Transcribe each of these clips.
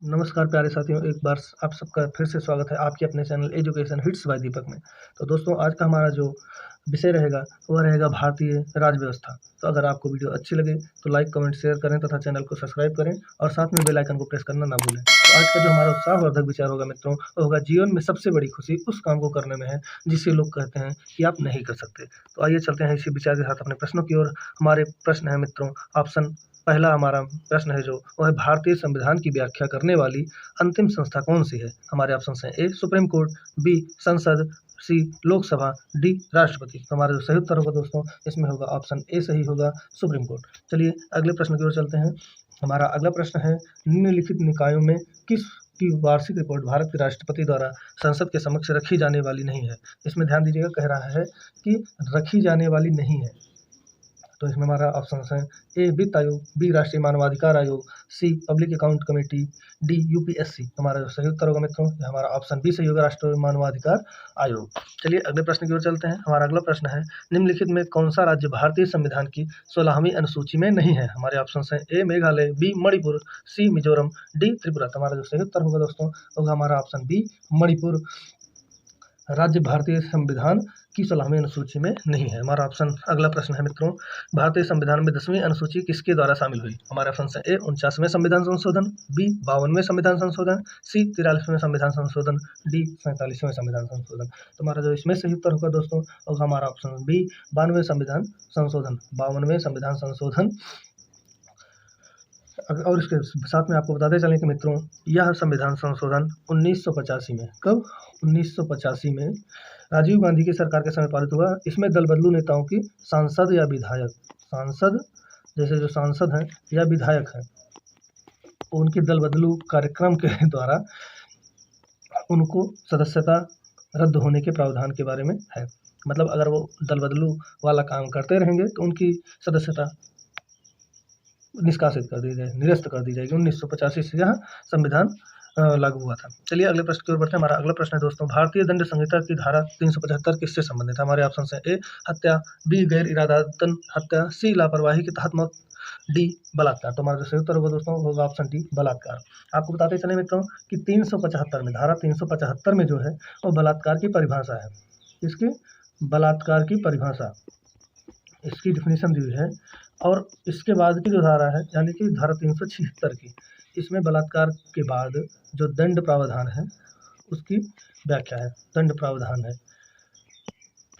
नमस्कार प्यारे साथियों, एक बार आप सबका फिर से स्वागत है आपके अपने चैनल एजुकेशन हिट्स बाय दीपक में। तो दोस्तों, आज का हमारा जो विषय रहेगा वह रहेगा भारतीय राज्य व्यवस्था। तो अगर आपको वीडियो अच्छी लगे तो लाइक, कमेंट, शेयर करें तथा चैनल को सब्सक्राइब करें और साथ में बेल आइकन को प्रेस करना ना भूलें। तो आज का जो हमारा उत्साहवर्धक विचार होगा मित्रों, वो होगा जीवन में सबसे बड़ी खुशी उस काम को करने में है जिसे लोग कहते हैं कि आप नहीं कर सकते। तो आइए चलते हैं इसी विचार के साथ अपने प्रश्नों की ओर। हमारे प्रश्न है मित्रों, ऑप्शन पहला हमारा प्रश्न है जो वह है, भारतीय संविधान की व्याख्या करने वाली अंतिम संस्था कौन सी है? हमारे ऑप्शन हैं ए सुप्रीम कोर्ट, बी संसद, सी लोकसभा, डी राष्ट्रपति। तो हमारा जो सही उत्तर होगा दोस्तों, इसमें होगा ऑप्शन ए सही होगा, सुप्रीम कोर्ट। चलिए अगले प्रश्न की ओर चलते हैं। हमारा अगला प्रश्न है, निम्नलिखित निकायों में किस की वार्षिक रिपोर्ट भारत के राष्ट्रपति द्वारा संसद के समक्ष रखी जाने वाली नहीं है? इसमें ध्यान दीजिएगा, कह रहा है कि रखी जाने वाली नहीं है। तो इसमें हमारा ऑप्शन है ए वित्त आयोग, बी राष्ट्रीय मानवाधिकार आयोग, C public account committee, D UPSC. हमारा जो सही उत्तर होगा मित्रों, हमारा ऑप्शन बी सही होगा, राष्ट्रीय मानवाधिकार आयोग। चलिए अगले प्रश्न की ओर चलते हैं। हमारा अगला प्रश्न है, निम्नलिखित में कौन सा राज्य भारतीय संविधान की 16वीं अनुसूची में नहीं है? हमारे ऑप्शन हैं ए मेघालय, बी मणिपुर, सी मिजोरम, डी त्रिपुरा। तो हमारा जो सही उत्तर होगा दोस्तों, होगा हमारा ऑप्शन बी मणिपुर राज्य भारतीय संविधान की 16वीं अनुसूची में नहीं है। हमारा ऑप्शन अगला प्रश्न है मित्रों, भारतीय संविधान में 10वीं अनुसूची किसके द्वारा शामिल हुई? हमारे ऑप्शन है ए 49वें संविधान संशोधन, बी 52वें संविधान संशोधन, सी 43वें संविधान संशोधन, डी 47वें संविधान संशोधन। तो हमारा जो इसमें सही उत्तर होगा दोस्तों, होगा हमारा ऑप्शन बी 52वें संविधान संशोधन, 52वें संविधान संशोधन। और इसके साथ में आपको बताते चलें कि मित्रों, यह संविधान संशोधन 1985 में, कब? 1985 में राजीव गांधी की सरकार के समय पारित हुआ। इसमें दल बदलू नेताओं की सांसद या विधायक, सांसद जैसे जो सांसद हैं या विधायक हैं, उनकी दल बदलू कार्यक्रम के द्वारा उनको सदस्यता रद्द होने के प्रावधान के बारे में है। मतलब अगर वो दल बदलू वाला काम करते रहेंगे तो उनकी सदस्यता निष्कासित कर दी जाएगी, निरस्त कर दी जाएगी। 1985 से यह संविधान लागू हुआ था। चलिए अगले प्रश्न की ओर बढ़ते हैं। हमारा अगला प्रश्न है दोस्तों, भारतीय दंड संहिता की धारा 375 किससे संबंधित है? हमारे ऑप्शन है ए हत्या, बी गैर इरादतन हत्या, सी लापरवाही के तहत मौत, डी बलात्कार। तो हमारा जो सही उत्तर होगा दोस्तों, होगा ऑप्शन डी बलात्कार। आपको बताते चले मित्रों कि 375 में, धारा 375 में जो है वो बलात्कार की परिभाषा है। इसकी बलात्कार की परिभाषा, इसकी डिफिनीशन दी हुई है। और इसके बाद की जो धारा है, यानी कि धारा 376 की, इसमें बलात्कार के बाद जो दंड प्रावधान है उसकी व्याख्या है। दंड प्रावधान है,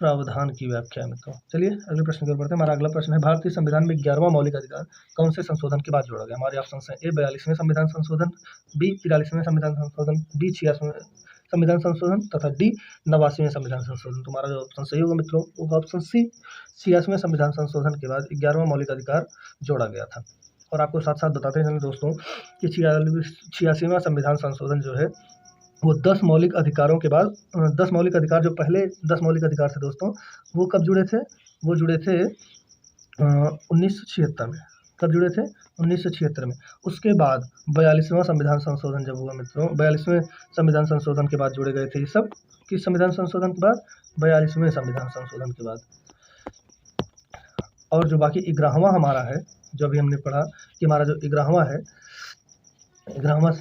प्रावधान की व्याख्या है मित्रों। चलिए अगले प्रश्न की ओर बढ़ते हैं। हमारा अगला प्रश्न है, भारतीय संविधान में 11वां मौलिक अधिकार कौन से संशोधन के बाद जोड़ा गया? हमारे ऑप्शन हैं ए 42वें संविधान संशोधन, बी 43वें संविधान संशोधन, डी 86वें संविधान संशोधन तथा डी 89वें संविधान संशोधन। तुम्हारा जो ऑप्शन सही होगा मित्रों, वो ऑप्शन सी 86वें संविधान संशोधन के बाद 11वां मौलिक अधिकार जोड़ा गया था। और आपको साथ साथ बताते हैं दोस्तों कि 86वां संविधान संशोधन जो है वो 10 मौलिक अधिकारों के बाद 10 मौलिक अधिकार, जो पहले 10 मौलिक अधिकार थे दोस्तों, वो कब जुड़े थे? वो जुड़े थे 1976 में। कब जुड़े थे? 1976 में। उसके बाद 42वां संविधान संशोधन जब हुआ मित्रों, 42वें संविधान संशोधन के बाद जुड़े गए थे ये सब। किस संविधान संशोधन के बाद? 42वें संविधान संशोधन के बाद। और जो बाकी 11वां हमारा है, जो अभी हमने पढ़ा कि हमारा जो 11वां है, 11वां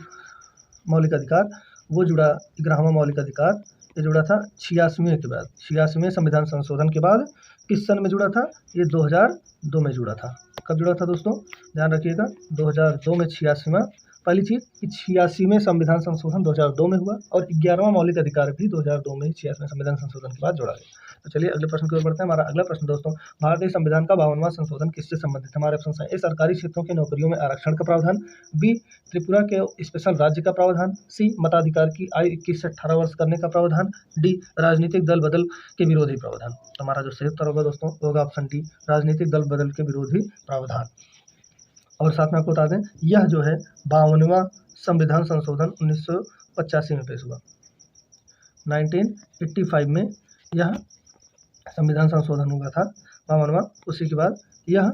मौलिक अधिकार, वो जुड़ा, 11वां मौलिक अधिकार ये जुड़ा था 86वें के बाद, 86वें संविधान संशोधन के बाद। किस सन में जुड़ा था? ये 2002 में जुड़ा था। कब जुड़ा था दोस्तों? ध्यान रखिएगा, 2002 में 86वां। पहली चीज़ कि 86वें संविधान संशोधन 2002 में हुआ और 11वां मौलिक अधिकार भी 2002 में 86वें संविधान संशोधन के बाद जोड़ा गया। तो चलिए अगले प्रश्न की ओर बढ़ते हैं। हमारा अगला प्रश्न दोस्तों, भारतीय संविधान का 52वां संशोधन किससे संबंधित है? हमारे ऑप्शन है ए सरकारी क्षेत्रों की नौकरियों में आरक्षण का प्रावधान, बी त्रिपुरा के स्पेशल राज्य का प्रावधान, सी मताधिकार की आयु 21 से 18 वर्ष करने का प्रावधान, डी राजनीतिक दल बदल के विरोधी प्रावधान। तो हमारा जो सही उत्तर होगा दोस्तों, होगा ऑप्शन डी राजनीतिक दल बदल के विरोधी प्रावधान। और साथ में आपको बता दें, यह जो है 52वां संविधान संशोधन 1985 में पेश हुआ। 1985 में यह संविधान संशोधन हुआ था 52वां। उसी के बाद यह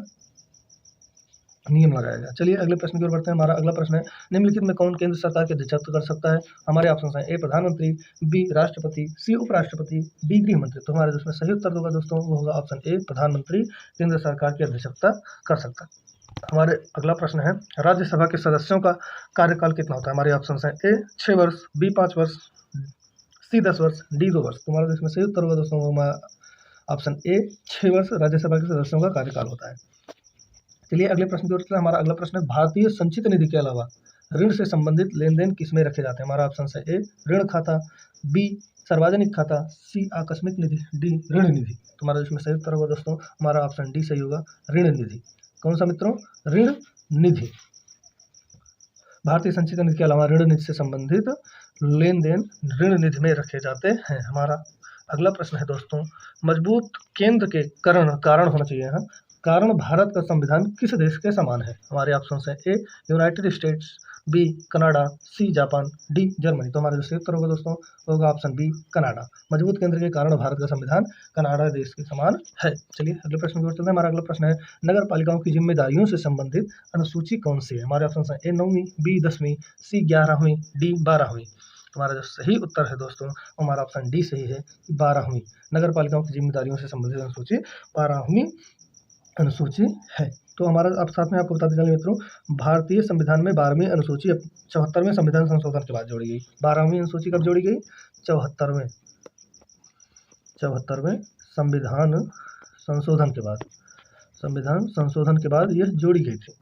नियम लगाया गया। चलिए अगले प्रश्न की ओर बढ़ते हैं। हमारा अगला प्रश्न है, निम्नलिखित में कौन केंद्र सरकार के अध्यक्षत्व कर सकता है? हमारे ऑप्शन हैं ए प्रधानमंत्री, बी राष्ट्रपति, सी उपराष्ट्रपति, डी गृह मंत्री। तो हमारे जिसमें सही उत्तर होगा दोस्तों, वो होगा ऑप्शन ए प्रधानमंत्री केंद्र सरकार की अध्यक्षता कर सकता है। हमारे अगला प्रश्न है, राज्यसभा के सदस्यों का कार्यकाल कितना होता है? हमारे ऑप्शन है ए 6 वर्ष, बी 5 वर्ष, सी 10 वर्ष, डी 2 वर्ष। तुम्हारा इसमें सही उत्तर होगा दोस्तों ऑप्शन ए 6 वर्ष राज्यसभा के सदस्यों का कार्यकाल होता है। चलिए अगले प्रश्न की ओर चलते हैं। हमारा अगला प्रश्न है, भारतीय संचित निधि के अलावा ऋण से संबंधित लेन देन किसमें रखे जाते हैं? हमारा ऑप्शन है ए ऋण खाता, बी सार्वजनिक खाता, सी आकस्मिक निधि, डी ऋण निधि। तुम्हारा इसमें सही उत्तर होगा दोस्तों हमारा ऑप्शन डी सही होगा, ऋण निधि। कौन सा मित्रों? ऋण निधि। भारतीय संचित निधि के अलावा ऋण निधि से संबंधित लेन देन ऋण निधि में रखे जाते हैं। हमारा अगला प्रश्न है दोस्तों, मजबूत केंद्र के कारण होना चाहिए। हाँ, कारण भारत का संविधान किस देश के समान है? हमारे ऑप्शन है A United States, B Canada, C Japan, D Germany. तो हमारा जो सही उत्तर होगा दोस्तों होगा ऑप्शन बी कनाडा। मजबूत केंद्र के कारण भारत का संविधान कनाडा देश के समान है। चलिए अगले प्रश्न की ओर चलते हैं। हमारा अगला प्रश्न है, नगर पालिकाओं की जिम्मेदारियों से संबंधित अनुसूची कौन सी है? हमारे ऑप्शन है ए 9वीं, बी 10वीं, सी 11वीं, डी 12वीं। हमारा जो सही उत्तर है दोस्तों हमारा ऑप्शन डी सही है, 12वीं। नगर पालिकाओं की जिम्मेदारियों से संबंधित अनुसूची 12वीं अनुसूची है। तो हमारा अब साथ में आपको बताते चलें मित्रों, भारतीय संविधान में 12वीं अनुसूची 74वें संविधान संशोधन के बाद जोड़ी गई। 12वीं अनुसूची कब जोड़ी गई? 74वें संविधान संशोधन के बाद, संविधान संशोधन के बाद यह जोड़ी गई थी,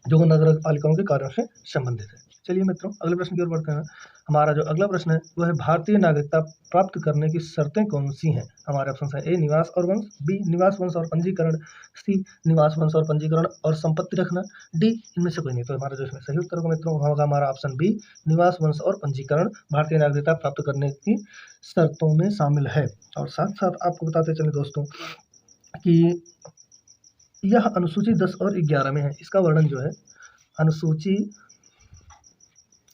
जो नगर पालिकाओं के कार्यों से संबंधित है। चलिए मित्रों अगले प्रश्न की ओर बढ़ते हैं। हमारा जो अगला प्रश्न है वह है, भारतीय नागरिकता प्राप्त करने की शर्तें कौन सी हैं? हमारे ऑप्शन है ए निवास और वंश, बी निवास वंश और पंजीकरण, सी निवास वंश और पंजीकरण और संपत्ति रखना, डी इनमें से कोई नहीं। तो हमारा जो इसमें सही उत्तर होगा मित्रों होगा हमारा ऑप्शन बी निवास वंश और पंजीकरण भारतीय नागरिकता प्राप्त करने की शर्तों में शामिल है। और साथ साथ आपको बताते चले दोस्तों कि यह अनुसूची 10 और 11 में है। इसका वर्णन जो है अनुसूची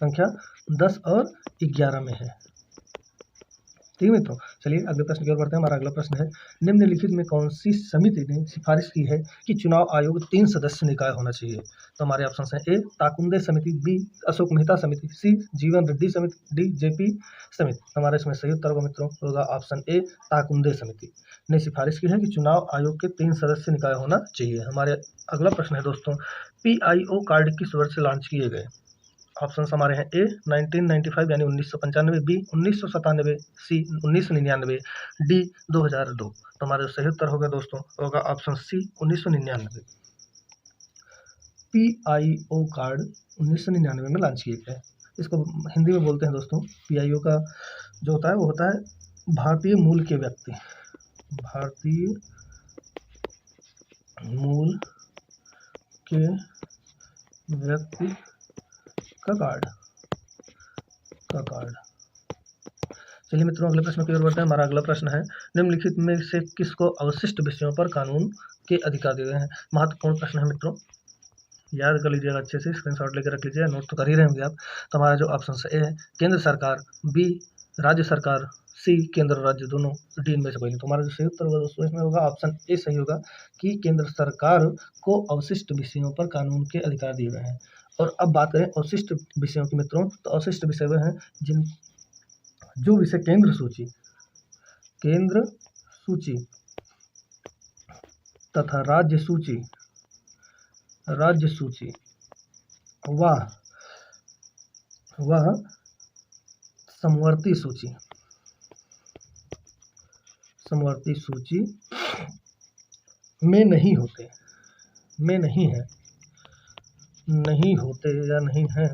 संख्या 10 और 11 में है। ठीक है मित्रों, चलिए अगले प्रश्न की ओर बढ़ते हैं। हमारा अगला प्रश्न है, निम्नलिखित में कौन सी समिति ने सिफारिश की है कि चुनाव आयोग 3 सदस्य निकाय होना चाहिए? तो हमारे ऑप्शन है ए ताकुंदे समिति, बी अशोक मेहता समिति, सी जीवन रेड्डी समिति, डी जेपी समिति। हमारे इसमें सही उत्तर होगा मित्रों होगा ऑप्शन ए ताकुंदे समिति ने सिफारिश की है कि चुनाव आयोग के 3 सदस्य निकाय होना चाहिए। हमारे अगला प्रश्न है दोस्तों, PIO कार्ड किस वर्ष लॉन्च किए गए? ऑप्शन हमारे हैं ए 1995 यानी 1995, बी 1997, सी 1999, डी 2002। तो हमारा जो सही उत्तर होगा दोस्तों होगा ऑप्शन सी 1999। PIO कार्ड 1999 में लॉन्च किए गए। इसको हिंदी में बोलते हैं दोस्तों, PIO का जो होता है वो होता है भारतीय मूल के व्यक्ति, भारतीय मूल के व्यक्ति का कार्ड। चलिए मित्रों अगले प्रश्न की ओर बढ़ते हैं। हमारा अगला प्रश्न है, निम्नलिखित में से किसको अवशिष्ट विषयों पर कानून के अधिकार दिए गए हैं? महत्वपूर्ण प्रश्न है मित्रों, याद कर लीजिएगा अच्छे से, स्क्रीनशॉट लेकर रख लीजिएगा, नोट तो कर ही रहे होंगे आप। तो हमारा जो ऑप्शन ए है केंद्र सरकार, बी राज्य सरकार, सी केंद्र और राज्य दोनों, डी इनमें से कोई नहीं। तो हमारा जो सही उत्तर होगा दोस्तों इसमें होगा ऑप्शन ए सही होगा कि केंद्र सरकार को अवशिष्ट विषयों पर कानून के अधिकार दिए गए हैं। और अब बात करें अवशिष्ट विषयों की मित्रों, तो अवशिष्ट विषय वह हैं जिन जो विषय केंद्र सूची तथा राज्य सूची वह समवर्ती सूची में नहीं होते या नहीं है,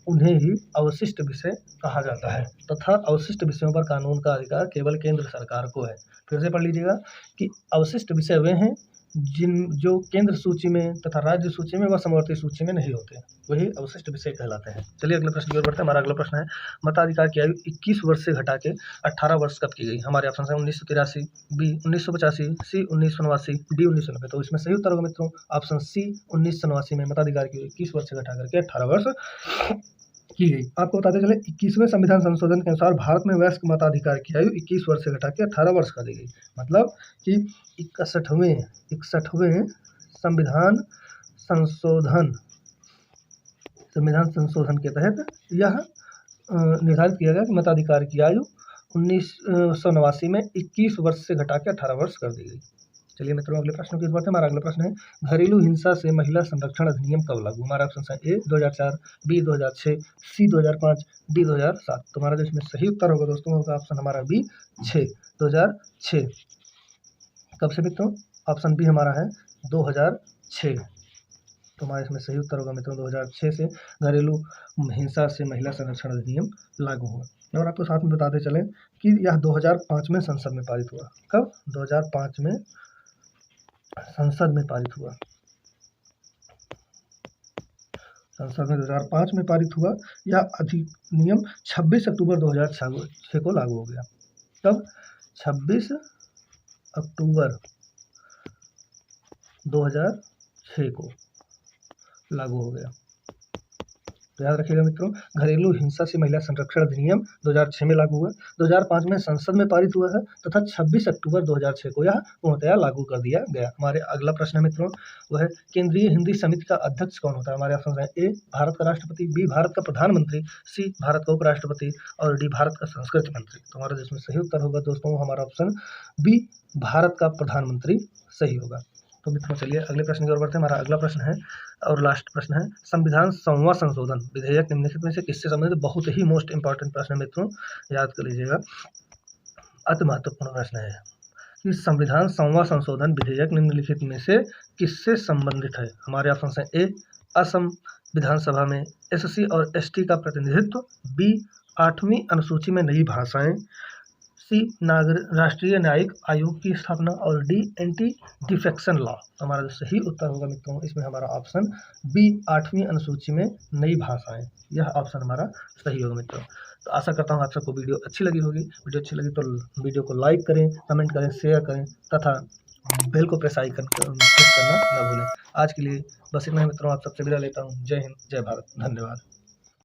उन्हें ही अवशिष्ट विषय कहा जाता है तथा अवशिष्ट विषयों पर कानून का अधिकार केवल केंद्र सरकार को है। फिर से पढ़ लीजिएगा कि अवशिष्ट विषय वे हैं जो केंद्र सूची में तथा राज्य सूची में व समवर्ती सूची में नहीं होते, वही अवशिष्ट विषय कहलाते हैं। चलिए अगले प्रश्न की ओर बढ़ते हैं। हमारा अगला प्रश्न है, मताधिकार की आयु 21 वर्ष से घटा के 18 वर्ष कब की गई? हमारे ऑप्शन है 1983, बी 1985, सी 1989, डी 1990। तो इसमें सही उत्तर होगा मित्रों ऑप्शन सी 1989 में मताधिकार की 21 वर्ष से घटा करके 18 वर्ष की गई। आपको बताते चले 21वें संविधान संशोधन के अनुसार भारत में वयस्क मताधिकार की आयु 21 वर्ष से घटा के 18 वर्ष कर दी गई। मतलब कि 61वें संविधान संशोधन के तहत यह निर्धारित किया गया कि मताधिकार की आयु 1989 में 21 वर्ष से घटा के 18 वर्ष कर दी गई। चलिए मित्रों, अगले प्रश्न की बात है। हमारा अगला प्रश्न है, घरेलू हिंसा से महिला संरक्षण अधिनियम कब लागू? हमारा ऑप्शन है ए 2004, बी 2006, सी 2005, डी 2007। तो हमारा जो इसमें सही उत्तर होगा दोस्तों, होगा ऑप्शन हमारा बी 6, 2006। कब से मित्रों? ऑप्शन बी हमारा है 2006। तो हमारा इसमें सही उत्तर होगा मित्रों 2006 से घरेलू हिंसा से महिला संरक्षण अधिनियम लागू हुआ। और आपको साथ में बताते चलें कि यह 2005 में संसद में पारित हुआ। कब? 2005 में संसद में पारित हुआ। संसद में 2005 में पारित हुआ। यह अधिनियम 26 अक्टूबर 2006 को लागू हो गया। कब? 26 अक्टूबर 2006 को लागू हो गया। तो याद रखिएगा मित्रों, घरेलू हिंसा से महिला संरक्षण अधिनियम 2006 में लागू हुआ, 2005 में संसद में पारित हुआ है तथा 26 अक्टूबर 2006 को यह पूर्णतया लागू कर दिया गया। हमारे अगला प्रश्न है मित्रों, वह है केंद्रीय हिंदी समिति का अध्यक्ष कौन होता है? हमारे ऑप्शन है ए भारत का राष्ट्रपति, बी भारत का प्रधानमंत्री, सी भारत का उपराष्ट्रपति और डी भारत का संस्कृति मंत्री। तो हमारा जिसमें सही उत्तर होगा दोस्तों, हमारा ऑप्शन बी भारत का प्रधानमंत्री सही होगा। तो मित्रों चलिए अगले प्रश्न की ओर बढ़ते हैं। हमारा अगला प्रश्न है और लास्ट प्रश्न है, संविधान 100वां संशोधन विधेयक निम्नलिखित में से किससे संबंधित? बहुत ही मोस्ट इंपॉर्टेंट प्रश्न है मित्रों, याद कर लीजिएगा, अति महत्वपूर्ण प्रश्न है कि संविधान 100वां संशोधन विधेयक निम्नलिखित में से किससे संबंधित है? हमारे ऑप्शन है ए असम विधानसभा में एससी और एसटी का प्रतिनिधित्व, बी 8वीं अनुसूची में नई भाषाएं, सी राष्ट्रीय न्यायिक आयोग की स्थापना और डी एंटी डिफेक्शन लॉ। हमारा जो सही उत्तर होगा मित्रों, इसमें हमारा ऑप्शन बी 8वीं अनुसूची में नई भाषाएं, यह ऑप्शन हमारा सही होगा मित्रों। तो आशा करता हूँ आप सबको वीडियो अच्छी लगी होगी। वीडियो अच्छी लगी तो वीडियो को लाइक करें, कमेंट करें, शेयर करें तथा बेल को प्रेस करना न भूलें। आज के लिए बस इतना ही मित्रों, आप सबसे विदा लेता हूँ। जय हिंद, जय भारत, धन्यवाद।